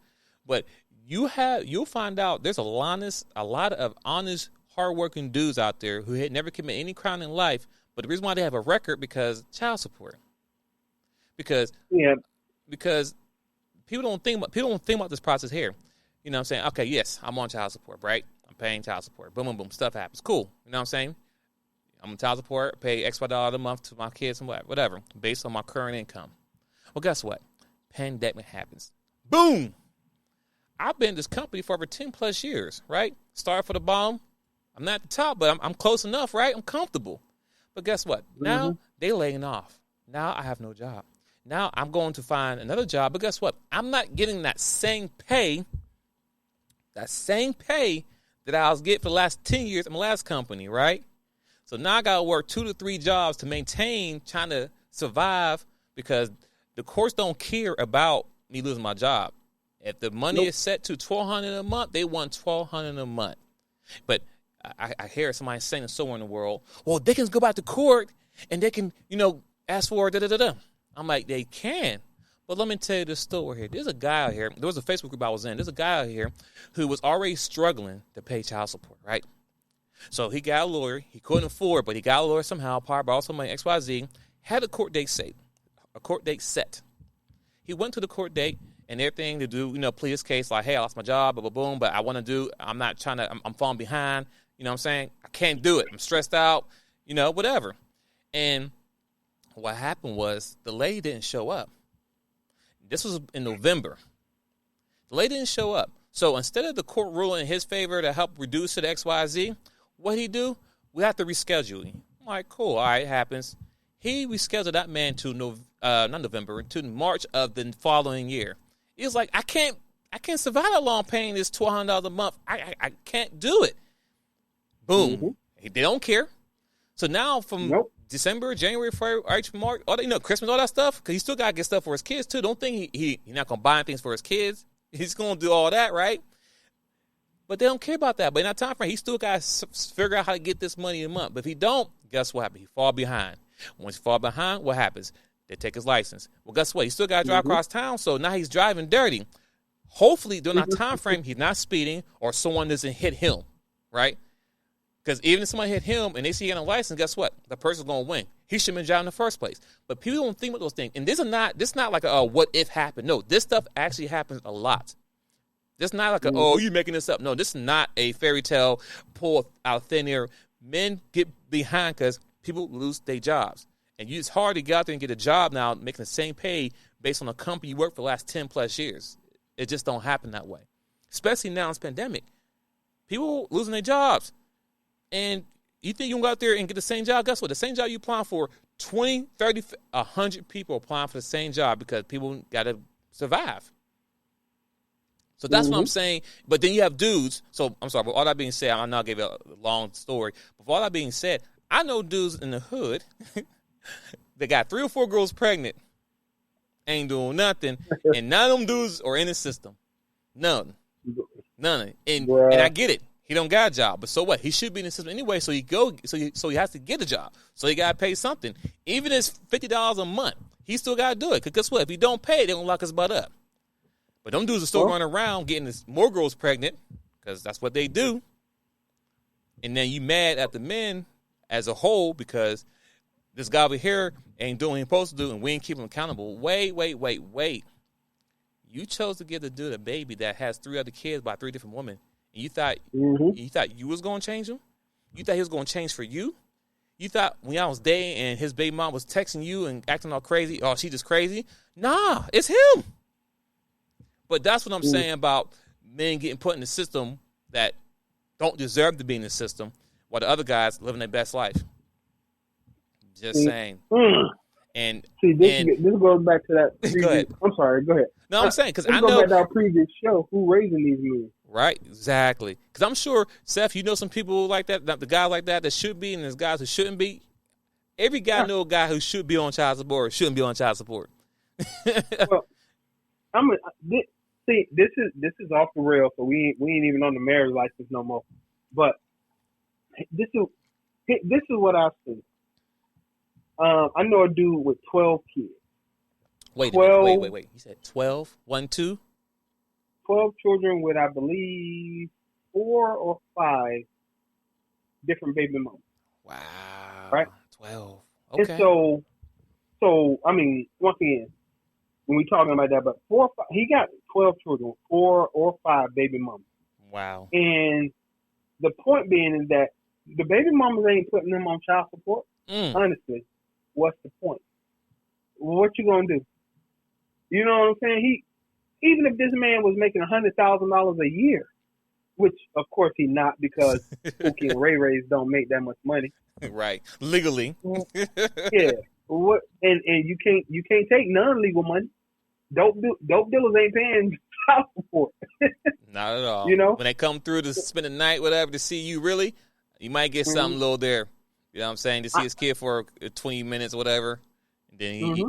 But you'll find out there's a lot of honest, hardworking dudes out there who had never committed any crime in life, but the reason why they have a record because child support. Because people don't think about this process here. You know what I'm saying? Okay, yes, I'm on child support, right? I'm paying child support. Boom, boom, boom. Stuff happens. Cool. You know what I'm saying? I'm on child support, pay X $5 a month to my kids and whatever, based on my current income. Well, guess what? Pandemic happens. Boom! I've been in this company for over 10 plus years, right? Started for the bottom. I'm not at the top, but I'm close enough, right? I'm comfortable. But guess what? Now they laying off. Now I have no job. Now I'm going to find another job. But guess what? I'm not getting that same pay that I was getting for the last 10 years in my last company, right? So now I got to work 2 to 3 jobs to maintain, trying to survive, because the courts don't care about me losing my job. If the money is set to $1,200 a month, they want $1,200 a month. But I hear somebody saying somewhere in the world, well, they can go back to court and they can, ask for da-da-da-da. I'm like, they can. But let me tell you this story here. There's a guy out here. There was a Facebook group I was in. There's a guy out here who was already struggling to pay child support, right? So he got a lawyer. He couldn't afford, but he got a lawyer somehow, borrowed some money, XYZ, had a court date set. He went to the court date and everything to do, plead his case like, hey, I lost my job, boom, boom, boom, but I want to I'm not trying to, I'm falling behind. You know what I'm saying? I can't do it. I'm stressed out, whatever. And what happened was the lady didn't show up. This was in November. The lady didn't show up. So instead of the court ruling in his favor to help reduce it to XYZ, what he do? We have to reschedule him. I'm like, cool. All right, it happens. He rescheduled that man to to March of the following year. He was like, I can't survive that long paying this $1,200 a month. I can't do it. Boom. Mm-hmm. They don't care. So now from December, January, February, March, Christmas, all that stuff, because he still got to get stuff for his kids too. Don't think he's not going to buy things for his kids. He's going to do all that, right? But they don't care about that. But in that time frame, he still got to figure out how to get this money a month. But if he don't, guess what happens? He fall behind. Once he fall behind, what happens? They take his license. Well, guess what? He still got to drive across town, so now he's driving dirty. Hopefully, during that time frame, he's not speeding or someone doesn't hit him, right? Because even if somebody hit him and they see he got a license, guess what? The person's going to win. He shouldn't have been driving in the first place. But people don't think about those things. And this is not like a what if happened. No, this stuff actually happens a lot. This is not like you making this up. No, this is not a fairy tale pulled out thin air. Men get behind because people lose their jobs. And it's hard to get out there and get a job now making the same pay based on a company you worked for the last 10 plus years. It just don't happen that way. Especially now in this pandemic. People losing their jobs. And you think you can go out there and get the same job? Guess what? The same job you applying for, 20, 30, 100 people applying for the same job because people got to survive. So that's what I'm saying. But then you have dudes. So I'm sorry, but all that being said, I know I gave you a long story. But for all that being said, I know dudes in the hood that got 3 or 4 girls pregnant, ain't doing nothing, and none of them dudes are in the system. None. And I get it. He don't got a job, but so what? He should be in the system anyway. So he has to get a job. So he got to pay something, even if it's $50 a month. He still got to do it. Because guess what? If he don't pay, they gonna lock his butt up. But them dudes are still running around getting more girls pregnant because that's what they do. And then you mad at the men as a whole because this guy over here ain't doing what he's supposed to do, and we ain't keeping him accountable. Wait. You chose to give the dude a baby that has 3 other kids by 3 different women. And you thought you was going to change him? You thought he was going to change for you? You thought when y'all was dating and his baby mom was texting you and acting all crazy, oh, she just crazy? Nah, it's him. But that's what I'm saying about men getting put in the system that don't deserve to be in the system while the other guys living their best life. Just saying. And see, this goes back to that previous, go ahead. I'm sorry, go ahead. No, I'm saying because I know back to our know previous show who raising these men. right, exactly. Because I'm sure, Seth, you know some people like that, the guys like that should be, and there's guys who shouldn't be. Every guy know a guy who should be on child support or shouldn't be on child support. This is off the rail, so we ain't even on the marriage license no more. But this is what I've seen. I know a dude with 12 kids. Wait. You said 12? 1, 2? 12 children with, I believe, 4 or 5 different baby mamas. Wow. Right? 12. Okay. And so I mean, once again, when we talking about that, but he got 12 children, 4 or 5 baby mamas. Wow. And the point being is that the baby mamas ain't putting them on child support. Honestly, what's the point? What you gonna do? You know what I'm saying? Even if this man was making $100,000 a year, which of course he not, because Pookie and Ray Rays don't make that much money. Right. Legally. Yeah. What? And you can't take non-legal money. Dope dealers ain't paying child support. Not at all. You know, when they come through to spend the night, whatever, to see you, really, you might get something little there. You know what I'm saying? To see his kid for 20 minutes, or whatever, and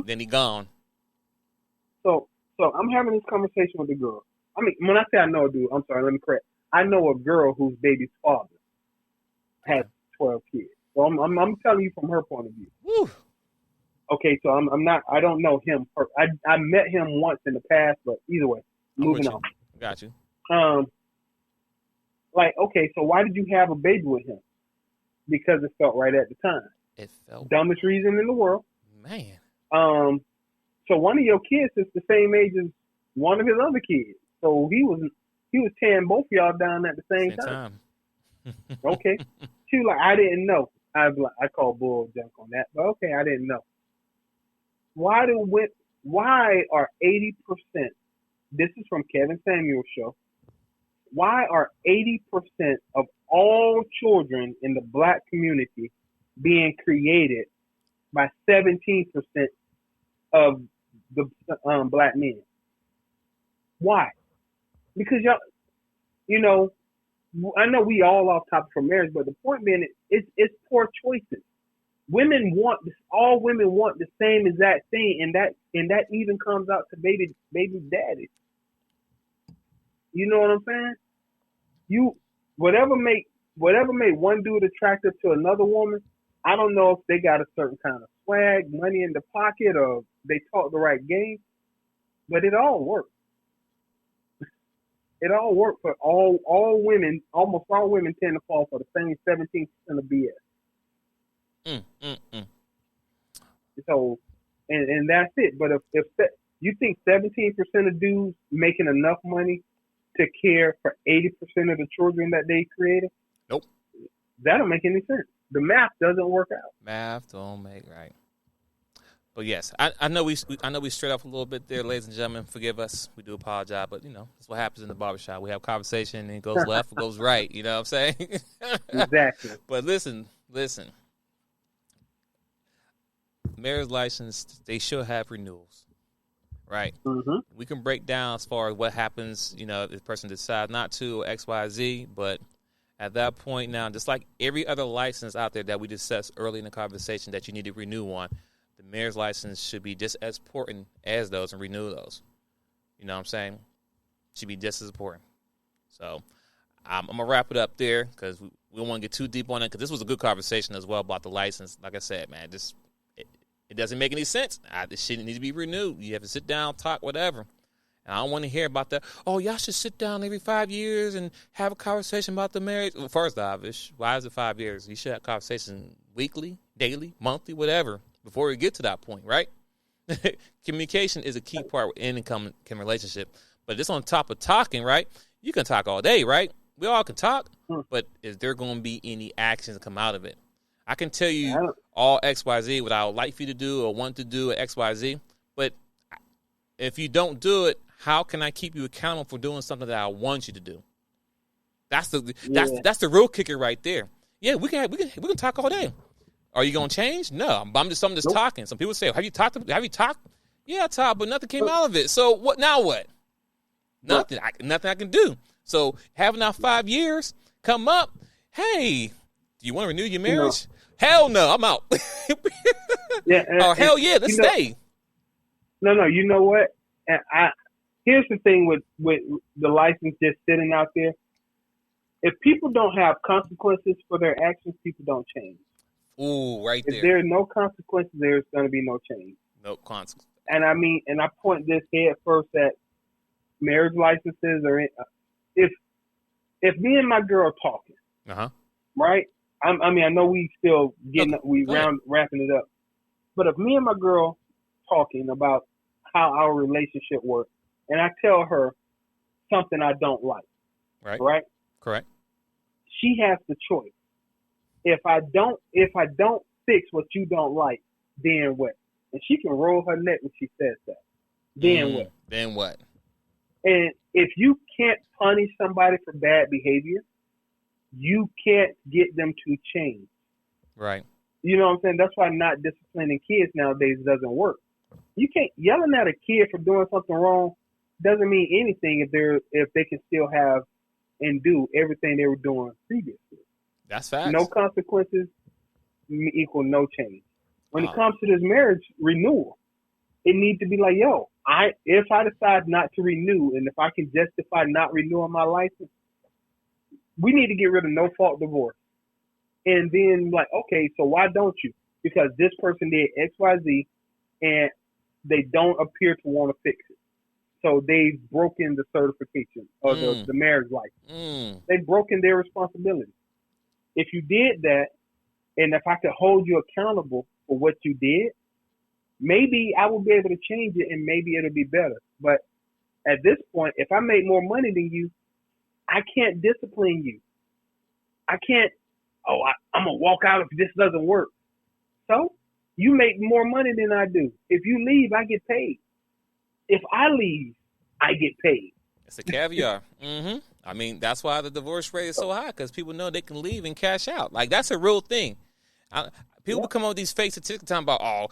then he gone. So I'm having this conversation with the girl. I mean, when I say I know a dude, I'm sorry, let me correct. I know a girl whose baby's father has 12 kids. So I'm telling you from her point of view. Woo. Okay, so I don't know him. I met him once in the past, but either way, moving on. Got you. Okay, so why did you have a baby with him? Because it felt right at the time. It felt dumbest reason in the world. Man. So one of your kids is the same age as one of his other kids. So he was tearing both of y'all down at the same time. Okay. She was like, I didn't know. I call bull junk on that, but okay, I didn't know. Why are 80%? This is from Kevin Samuel's show. Why are 80% of all children in the black community being created by 17% of the black men? Why? Because you know, I know we all off topic for marriage, but the point being, it's poor choices. All women want the same exact thing, and that even comes out to baby daddy. You know what I'm saying? Whatever make one dude attractive to another woman, I don't know if they got a certain kind of swag, money in the pocket, or they talk the right game, but it all works. It all works for all women. Almost all women tend to fall for the same 17% of BS. So, and that's it. But if you think 17% of dudes making enough money to care for 80% of the children that they created, nope, that don't make any sense. The math doesn't work out. Math don't make right. But yes, I know we straight off a little bit there, ladies and gentlemen. Forgive us. We do apologize, but that's what happens in the barbershop. We have conversation, and it goes left, it goes right. You know what I'm saying? Exactly. But listen. Marriage license, they should have renewals, right? Mm-hmm. We can break down as far as what happens, if the person decides not to, or X, Y, Z, but at that point now, just like every other license out there that we discussed early in the conversation that you need to renew on, the marriage license should be just as important as those and renew those. You know what I'm saying? Should be just as important. So I'm going to wrap it up there because we don't want to get too deep on it because this was a good conversation as well about the license. Like I said, man, it doesn't make any sense. This shit needs to be renewed. You have to sit down, talk, whatever. And I don't want to hear about that. Oh, y'all should sit down every 5 years and have a conversation about the marriage. Well, first off, why is it 5 years? You should have a conversation weekly, daily, monthly, whatever, before we get to that point, right? Communication is a key part in any relationship. But just on top of talking, right? You can talk all day, right? We all can talk, but is there going to be any actions that come out of it? I can tell you all X, Y, Z what I would like for you to do or want to do at X, Y, Z, but if you don't do it, how can I keep you accountable for doing something that I want you to do? That's the real kicker right there. Yeah, we can talk all day. Are you gonna change? No, I'm just talking. Some people say, "Have you talked? Yeah, I talked, but nothing came out of it. So what? Now what? Nothing. Nothing I can do. So having our 5 years come up. Hey, do you want to renew your marriage? Hell no, I'm out. Yeah. Or hell yeah, let's stay. No. You know what? And here's the thing with the license just sitting out there. If people don't have consequences for their actions, people don't change. Ooh, right there. If there are no consequences, there's going to be no change. No consequences. And I point this head first at marriage licenses, or if me and my girl talking, right? I know we still wrapping it up, but if me and my girl talking about how our relationship works, and I tell her something I don't like, right? Correct. She has the choice. If I don't fix what you don't like, then what? And she can roll her neck when she says that. Then what? Then what? And if you can't punish somebody for bad behavior, you can't get them to change. Right. You know what I'm saying? That's why not disciplining kids nowadays doesn't work. You can't yelling at a kid for doing something wrong doesn't mean anything if they can still have and do everything they were doing previously. That's facts. No consequences equal no change. When it comes to this marriage renewal, it needs to be like, yo, if I decide not to renew, and if I can justify not renewing my license, we need to get rid of no fault divorce. And then like, okay, so why don't you? Because this person did X, Y, Z, and they don't appear to want to fix it. So they've broken the certification or the marriage license. They've broken their responsibility. If you did that, and if I could hold you accountable for what you did, maybe I will be able to change it and maybe it'll be better. But at this point, if I make more money than you, I can't discipline you. I can't, I'm going to walk out if this doesn't work. So you make more money than I do. If you leave, I get paid. If I leave, I get paid. It's a caviar. I mean, that's why the divorce rate is so high, because people know they can leave and cash out. Like, that's a real thing. People come up with these fake statistics talking about,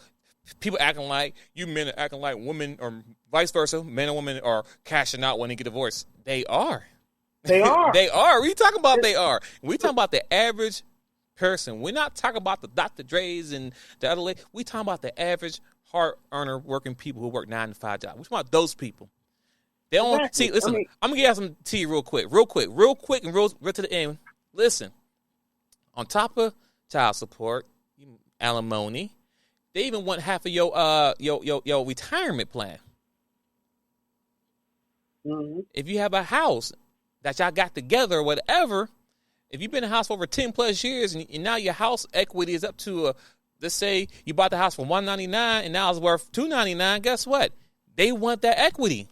people acting like you men are acting like women, or vice versa, men and women are cashing out when they get divorced. They are. They are. They are. We talking about they are. We talking about the average person. We're not talking about the Dr. Dre's and the other lady. We talking about the average hard earner working people who work 9 to 5 jobs. We talking about those people. They don't see. Listen, I'm gonna give some tea real quick, and real to the end. Listen, on top of child support, alimony, they even want half of your retirement plan. If you have a house that y'all got together or whatever, if you've been in a house for over 10 plus years and now your house equity is up to let's say you bought the house for $199 and now it's worth $299, guess what? They want that equity.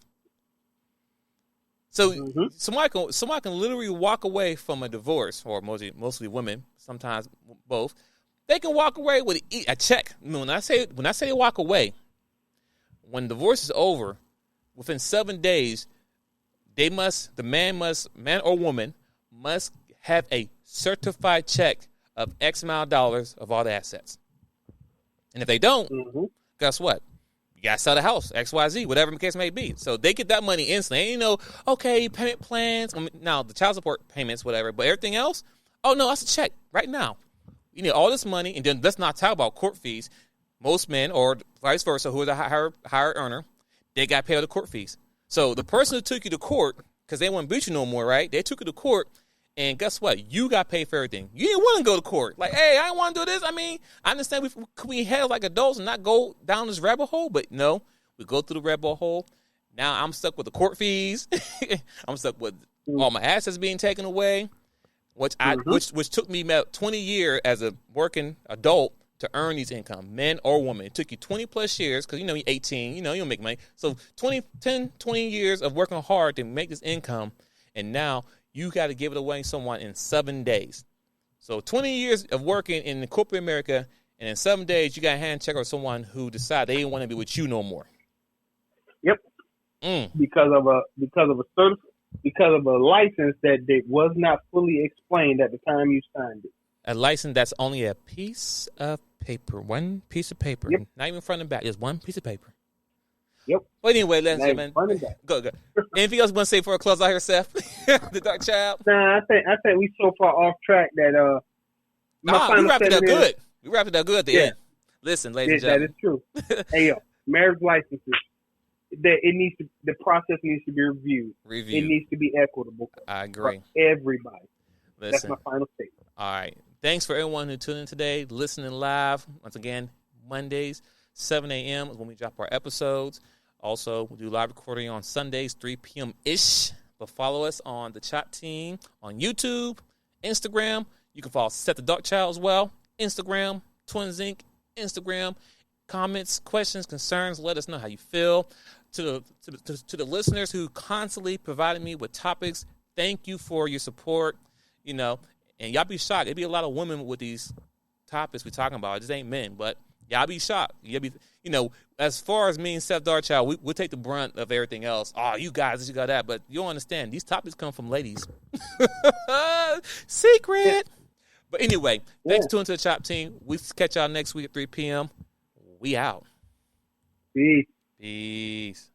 So somebody can literally walk away from a divorce, or mostly women, sometimes both. They can walk away with a check. When I say they walk away, when divorce is over, within 7 days, man or woman must have a certified check of X amount of dollars of all the assets. And if they don't, guess what? You got to sell the house, XYZ, whatever the case may be. So they get that money instantly. And okay, payment plans. Now, the child support payments, whatever. But everything else, no, that's a check right now. You need all this money. And then let's not talk about court fees. Most men, or vice versa, who is a higher earner, they got to pay all the court fees. So the person who took you to court, because they wouldn't beat you no more, right? They took you to court. And guess what? You got paid for everything. You didn't want to go to court. Like, hey, I didn't want to do this. I mean, I understand we have like adults and not go down this rabbit hole, but no, we go through the rabbit hole. Now I'm stuck with the court fees. I'm stuck with all my assets being taken away, which took me about 20 years as a working adult to earn these income, men or women. It took you 20 plus years because, you're 18, you don't make money. So 20 years of working hard to make this income, and now you got to give it away to someone in 7 days. So 20 years of working in corporate America, and in 7 days, you got a hand check on someone who decided they didn't want to be with you no more. Yep. Because of a license that was not fully explained at the time you signed it. A license that's only a piece of paper, one piece of paper, not even front and back, just one piece of paper. Yep. But anyway, ladies and gentlemen, go. Anything else you want to say before I close out here, Seth? The Dark Child? Nah, I think we so far off track that we wrapped it up good. We wrapped it up good at the end. Listen, ladies and gentlemen. That is true. Hey, yo, marriage licenses. that it needs to, the process needs to be reviewed. It needs to be equitable. I agree. For everybody. Listen, that's my final statement. All right. Thanks for everyone who tuned in today, listening live. Once again, Mondays, 7 a.m. is when we drop our episodes. Also, we do live recording on Sundays, 3 p.m.-ish. But follow us on DaChop Team on YouTube, Instagram. You can follow Set the Dark Child as well. Instagram, Twins Inc., Instagram. Comments, questions, concerns, let us know how you feel. To the listeners who constantly provided me with topics, thank you for your support. You know, and y'all be shocked. There'll be a lot of women with these topics we're talking about. It just ain't men, but y'all be shocked. You'll be, you know, as far as me and Seth Darchild, we'll take the brunt of everything else. Oh, you guys, you got that. But you'll understand, these topics come from ladies. Secret. But anyway, thanks for tuning to the Chop Team. We catch y'all next week at 3 p.m. We out. Peace. Peace.